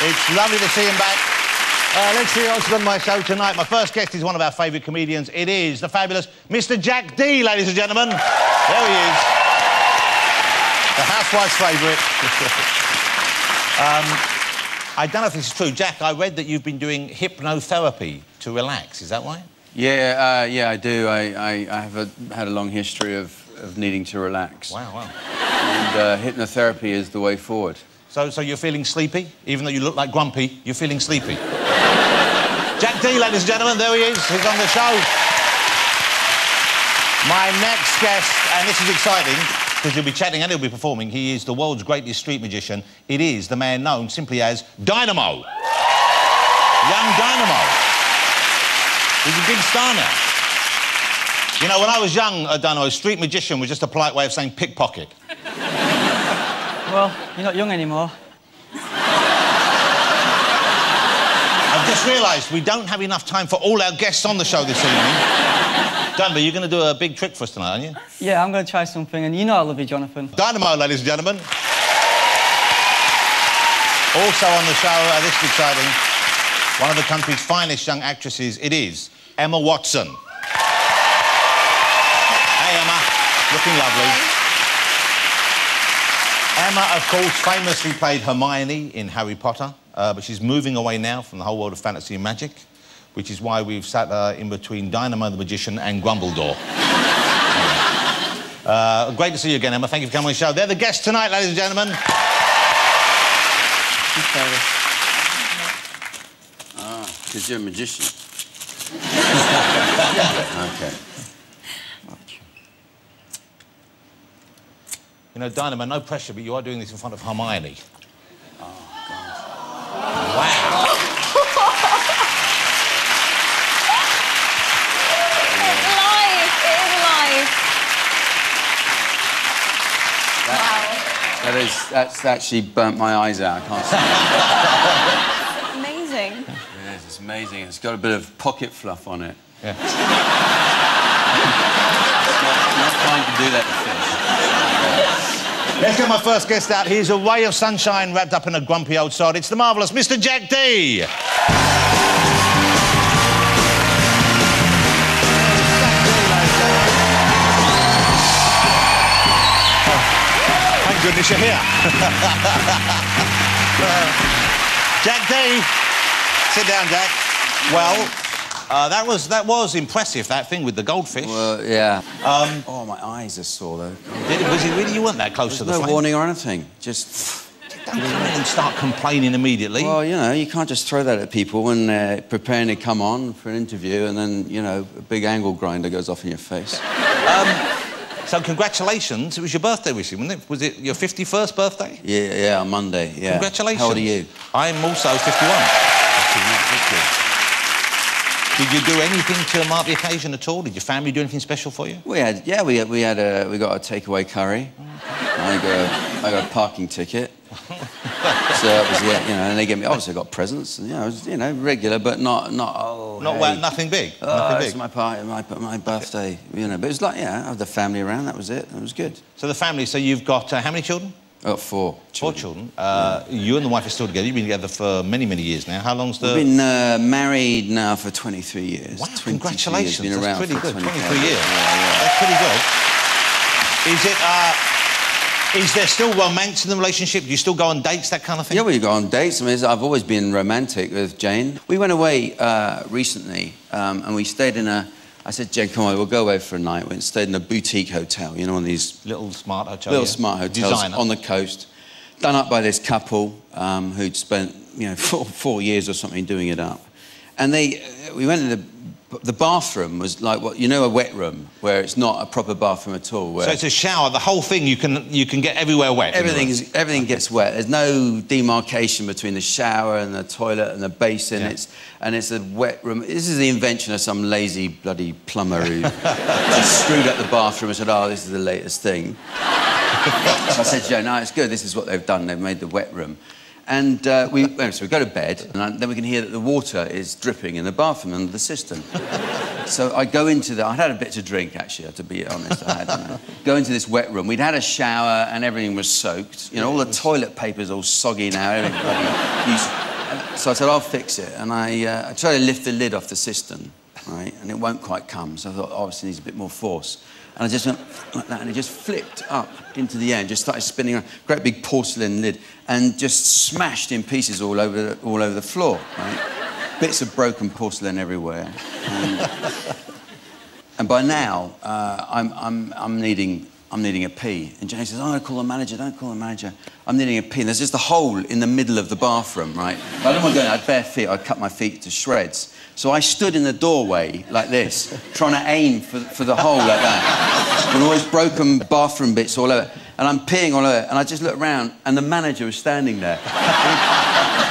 It's lovely to see him back. Let's see what's on my show tonight. My first guest is one of our favourite comedians. It is the fabulous Mr. Jack D, ladies and gentlemen. There he is. The housewife's favourite. I don't know if this is true. Jack, I read that you've been doing hypnotherapy to relax. Is that right? Yeah, I do. I have had a long history of needing to relax. Wow. And hypnotherapy is the way forward. So you're feeling sleepy? Even though you look like Grumpy, you're feeling sleepy? Jack D, ladies and gentlemen, there he is. He's on the show. My next guest, and this is exciting, because he'll be chatting and he'll be performing. He is the world's greatest street magician. It is the man known simply as Dynamo. Young Dynamo. He's a big star now. You know, when I was young, Dynamo, street magician was just a polite way of saying pickpocket. Well, you're not young anymore. I've just realised we don't have enough time for all our guests on the show this evening. Dynamo, you're going to do a big trick for us tonight, aren't you? Yeah, I'm going to try something, and you know I love you, Jonathan. Dynamo, ladies and gentlemen. Also on the show, this is exciting, one of the country's finest young actresses, it is Emma Watson. Hey, Emma. Looking lovely. Emma, of course, famously played Hermione in Harry Potter, but she's moving away now from the whole world of fantasy and magic, which is why we've sat her in between Dynamo the Magician and Grumbledore. Great to see you again, Emma. Thank you for coming on the show. They're the guests tonight, ladies and gentlemen. Ah, because you're a magician. OK. You know, Dynamo, no pressure, but you are doing this in front of Hermione. Oh, God. Wow. It's live. It is live. Wow. That's actually burnt my eyes out. I can't see it. Amazing. Yes, it's amazing. It's got a bit of pocket fluff on it. Yeah. Not trying to do that to fish. Let's get my first guest out. He's a ray of sunshine wrapped up in a grumpy old sod. It's the marvellous Mr. Jack D. Thank goodness you're here. Jack D. Sit down, Jack. Well, that was impressive, that thing with the goldfish. Well, yeah. Oh, my eyes are sore, though. Was it really? You weren't that close to the flame? No warning or anything. Just... Don't come in and start complaining immediately. Well, you know, you can't just throw that at people when they're preparing to come on for an interview and then, you know, a big angle grinder goes off in your face. So, congratulations. It was your birthday recently, wasn't it? Was it your 51st birthday? Yeah, on Monday, yeah. Congratulations. How old are you? I'm also 51. Did you do anything to mark the occasion at all? Did your family do anything special for you? We got a takeaway curry. I got a parking ticket. So that was it, you know. And they gave me, obviously, I got presents. And, it was, regular, but not. Nothing big. Oh, nothing big. It's my party, my birthday, you know. But it was like, I had the family around. That was it. It was good. So the family. So you've got how many children? I got 4 children. 4 children. You and the wife are still together. You've been together for many, many years now. How long's the... We've been married now for 23 years. Wow, congratulations. Been around That's pretty good. 23 years. years. Yeah. That's pretty good. Is there still romance in the relationship? Do you still go on dates, that kind of thing? Yeah, we go on dates. I mean, I've always been romantic with Jane. We went away recently and we stayed in a... I said, Jane, come on, we'll go away for a night. We stayed in a boutique hotel, one of these... Little smart hotels. Little smart hotels. Designer. On the coast. Done up by this couple who'd spent, 4 years or something doing it up. And we went in the bathroom was like what a wet room where it's not a proper bathroom at all. So it's a shower. The whole thing you can get everywhere wet. Everything gets wet. There's no demarcation between the shower and the toilet and the basin. Yeah. It's a wet room. This is the invention of some lazy bloody plumber who just screwed up the bathroom and said, "Oh, this is the latest thing." So I said, "Joe, no, it's good. This is what they've done. They've made the wet room." And so we go to bed, and then we can hear that the water is dripping in the bathroom under the cistern. So I go into I'd had a bit to drink, actually, to be honest. I had, go into this wet room. We'd had a shower, and everything was soaked. All the toilet paper's all soggy now. Everything So I said, I'll fix it. And I tried to lift the lid off the cistern, right? And it won't quite come. So I thought, obviously, needs a bit more force. And I just went like that, and it just flipped up into the air and just started spinning around. Great big porcelain lid, and just smashed in pieces all over the floor, right? Bits of broken porcelain everywhere. And by now, I'm needing a pee. And Jane says, "I'm going to call the manager, don't call the manager. I'm needing a pee." And there's just a hole in the middle of the bathroom, right? But I don't want to go in, I had bare feet, I'd cut my feet to shreds. So I stood in the doorway like this, trying to aim for the hole like that. With all those broken bathroom bits all over. And I'm peeing all over. And I just looked around, and the manager was standing there.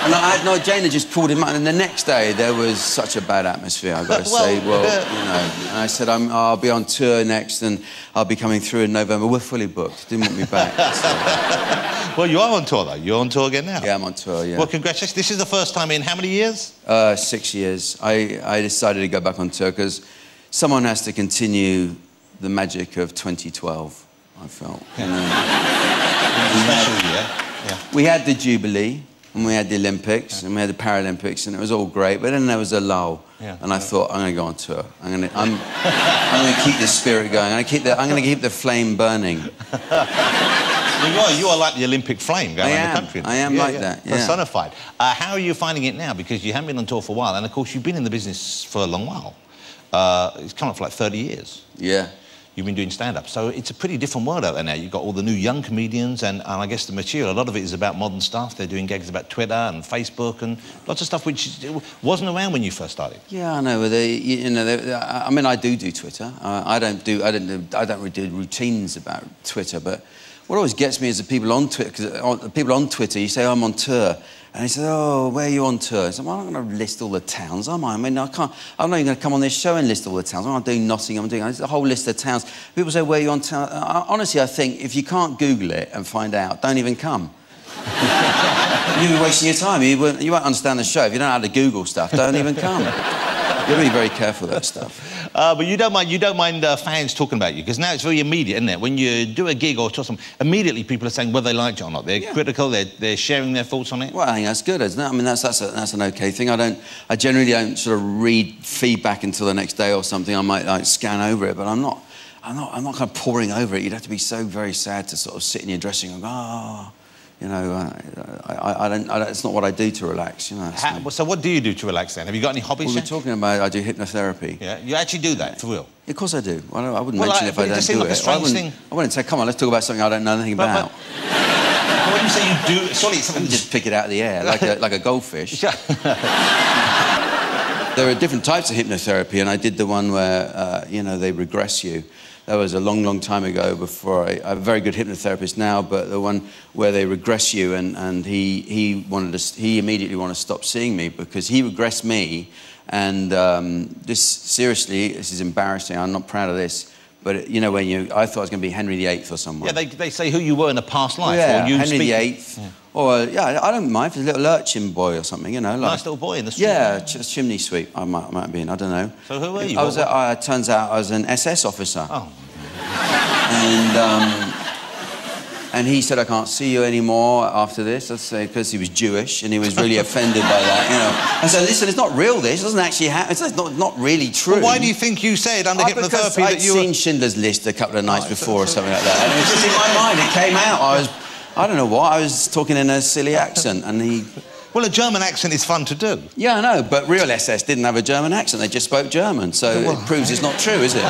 And I had no, Jane had just called him out. And the next day, there was such a bad atmosphere, I've got to say. Well, you know. And I said, I'll be on tour next, and I'll be coming through in November. We're fully booked. Didn't want me back. So. Well, you are on tour, though. You're on tour again now. Yeah, I'm on tour, yeah. Well, congratulations. This is the first time in how many years? 6 years. I decided to go back on tour because someone has to continue the magic of 2012, I felt. Yeah. Special year. Yeah. We had the Jubilee, and we had the Olympics, and we had the Paralympics, and it was all great, but then there was a lull. Yeah. And I thought, I'm going to go on tour. I'm going to keep the spirit going. I'm going to keep the flame burning. Well, you are like the Olympic flame going around the country. I am like that, yeah. Personified. How are you finding it now? Because you haven't been on tour for a while, and of course you've been in the business for a long while. It's come up for like 30 years. Yeah. You've been doing stand-up. So it's a pretty different world out there now. You've got all the new young comedians, and I guess the material, a lot of it is about modern stuff. They're doing gigs about Twitter and Facebook and lots of stuff which wasn't around when you first started. Yeah, I know. I mean, I do Twitter. I don't really do routines about Twitter, but what always gets me is the people on Twitter, because the people on Twitter, you say, I'm on tour, and they say, oh, where are you on tour? I said, well, I'm not going to list all the towns, am I? I mean, I'm not even going to come on this show and list all the towns. I'm not doing Nottingham, I'm doing a whole list of towns. People say, where are you on tour? Honestly, I think if you can't Google it and find out, don't even come. You'll be wasting your time. You won't understand the show. If you don't know how to Google stuff, don't even come. You've got to be very careful of that stuff. But you don't mind fans talking about you, because now it's very immediate, isn't it? When you do a gig or something, immediately people are saying whether they liked it or not. They're critical. They're sharing their thoughts on it. Well, I think that's good, isn't it? I mean, that's an okay thing. I generally don't sort of read feedback until the next day or something. I might like scan over it, but I'm not kind of poring over it. You'd have to be so very sad to sort of sit in your dressing room and go, oh. You know, it's not what I do to relax, you know. So what do you do to relax then? Have you got any hobbies? Well, we're talking about I do hypnotherapy. Yeah, you actually do that, for real? Yeah, of course I do. I wouldn't mention if I don't do it. I wouldn't say, come on, let's talk about something I don't know anything about. But when you say you do, surely it's something... You just pick it out of the air, like a goldfish. There are different types of hypnotherapy, and I did the one where, you know, they regress you. That was a long, long time ago before I have a very good hypnotherapist now, but the one where they regress you, and he immediately wanted to stop seeing me because he regressed me, and this is embarrassing. I'm not proud of this, but you know, I thought I was going to be Henry VIII or someone. Yeah, they say who you were in a past life. Yeah, or you Henry VIII. Yeah. Or I don't mind if it's a little urchin boy or something, you know. Like, nice little boy in the street. Yeah, chimney sweep. I might have been. I don't know. So who were you? Turns out I was an SS officer. Oh. And he said, I can't see you anymore after this. I'd say because he was Jewish and he was really offended by that, you know. I said, listen, it's not real, this. It doesn't actually happen. It's not really true. Well, why do you think you said under hypnotherapy that you I'd seen Schindler's List a couple of nights before or something like that. And it was just in my mind. It came out. I don't know what. I was talking in a silly accent and he... Well, a German accent is fun to do. Yeah, I know, but real SS didn't have a German accent. They just spoke German. So it proves it's not true, is it?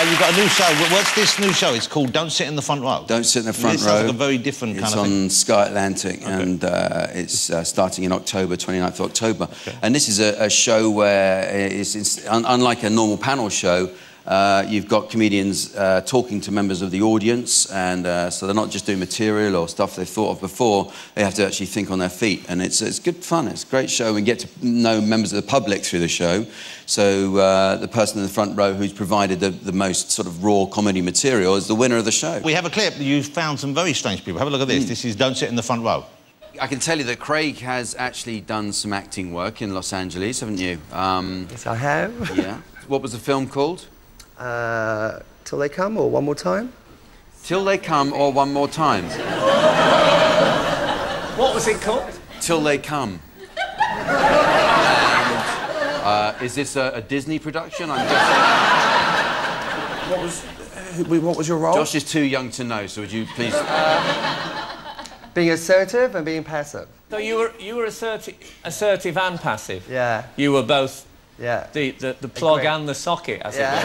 You've got a new show. What's this new show? It's called Don't Sit in the Front Row. Don't Sit in the Front Row. It's like a very different kind of thing. It's on Sky Atlantic, and it's starting in October, 29th of October. Okay. And this is a show where it's unlike a normal panel show. You've got comedians talking to members of the audience, and so they're not just doing material or stuff they've thought of before. They have to actually think on their feet, and it's good fun. It's a great show. We get to know members of the public through the show. So the person in the front row who's provided the most sort of raw comedy material is the winner of the show. We have a clip. You found some very strange people. Have a look at this. This is Don't Sit in the Front Row. I can tell you that Craig has actually done some acting work in Los Angeles, haven't you? Yes, I have. Yeah. What was the film called? Till They Come, or One More Time? Till They Come or One More Time? What was it called? Till They Come. And, is this a Disney production? I'm guessing. What was your role? Josh is too young to know, so would you please... Being assertive and being passive. So you were assertive and passive? Yeah. You were both Yeah. the plug and the socket, as it were.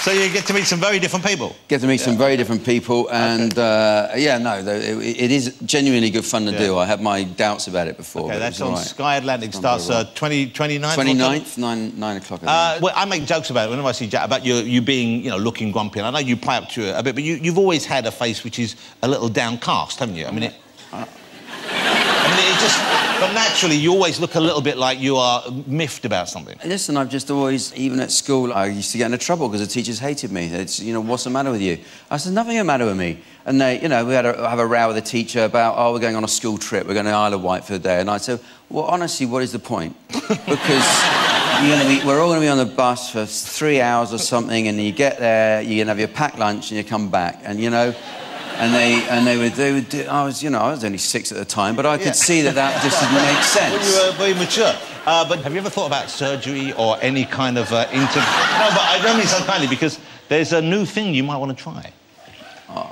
So you get to meet some very different people. Get to meet some very different people, and yeah, no, it is genuinely good fun to do. I had my doubts about it before. Okay, but that's it was on all right. Sky Atlantic. Starts 29th. 29th, 9 o'clock. Well, I make jokes about it whenever I see Jack about you being, you know, looking grumpy. And I know you play up to it a bit, but you've always had a face which is a little downcast, haven't you? I mean, it just... But naturally, you always look a little bit like you are miffed about something. Listen, I've just always, even at school, I used to get into trouble because the teachers hated me. It's, you know, what's the matter with you? I said, nothing the matter with me. And they, you know, we had have a row with the teacher about, oh, we're going on a school trip, we're going to Isle of Wight for the day. And I said, well, honestly, what is the point? Because we're all going to be on the bus for 3 hours or something, and you get there, you're going to have your packed lunch, and you come back, and, you know... And they would do... I was only 6 at the time, but I could see that just didn't make sense. Well, you were very mature. But have you ever thought about surgery or any kind of No, but I don't mean so kindly, because there's a new thing you might want to try.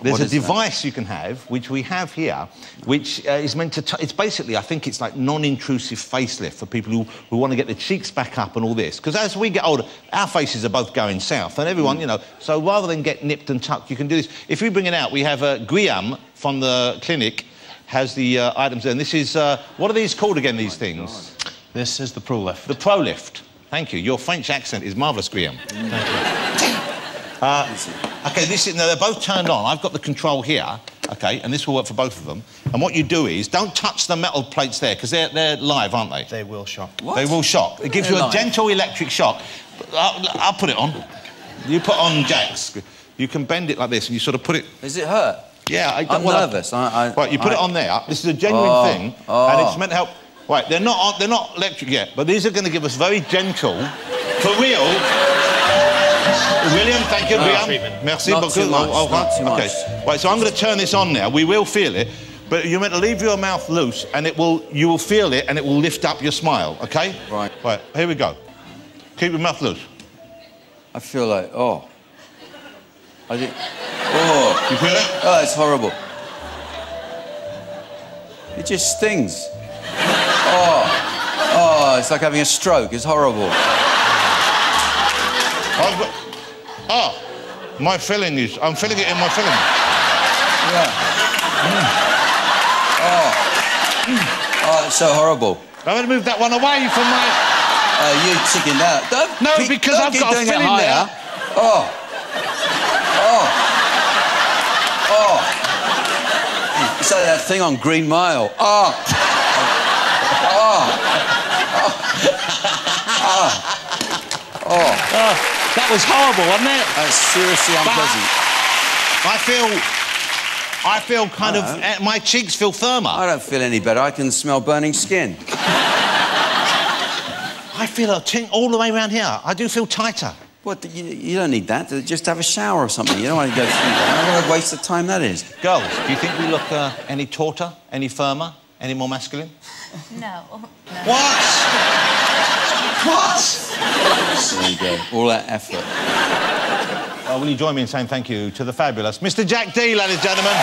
There's a device you can have, which we have here, which is meant to... It's basically, I think it's like non-intrusive facelift for people who want to get their cheeks back up and all this. Because as we get older, our faces are both going south, and everyone, you know... So rather than get nipped and tucked, you can do this. If we bring it out, we have Guillaume from the clinic has the items there. And this is... what are these called again, these things? God. This is the Pro Lift. The Pro Lift. Thank you. Your French accent is marvellous, Guillaume. Thank you. OK, now they're both turned on. I've got the control here, OK, and this will work for both of them. And what you do is, don't touch the metal plates there, because they're live, aren't they? They will shock. What? They will shock. It gives you a gentle electric shock. I'll put it on. You put on Jack's. You can bend it like this, and you sort of put it... Does it hurt? Yeah. I'm nervous. Right, you put it on there. This is a genuine thing, and it's meant to help... Right, they're not electric yet, but these are going to give us very gentle, for real... William, thank you, William. Merci beaucoup. Not too much. Okay. Right, so I'm going to turn this on now. We will feel it, but you're meant to leave your mouth loose, and you will feel it, and it will lift up your smile. Okay? Right. Right. Here we go. Keep your mouth loose. I feel like, oh. You feel it? Oh, it's horrible. It just stings. Oh, it's like having a stroke. It's horrible. My filling is... I'm filling it in my filling. Yeah. Oh, it's so horrible. I'm going to move that one away from my... You chickened out. Because I've got a doing it filling higher. there. It's like that thing on Green Mile. That was horrible, wasn't it? That's seriously unpleasant. I feel kind of... My cheeks feel firmer. I don't feel any better. I can smell burning skin. I feel a ting all the way around here. I do feel tighter. What? You don't need that. Just have a shower or something. You don't want to go through that. What a waste of time that is. Girls, do you think we look any tauter, any firmer, any more masculine? No. What? What? There you go. All that effort. Will you join me in saying thank you to the fabulous Mr. Jack D, ladies and gentlemen?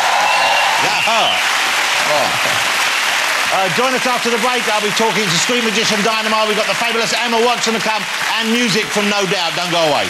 Join us after the break. I'll be talking to street magician Dynamo. We've got the fabulous Emma Watson to come and music from No Doubt. Don't go away.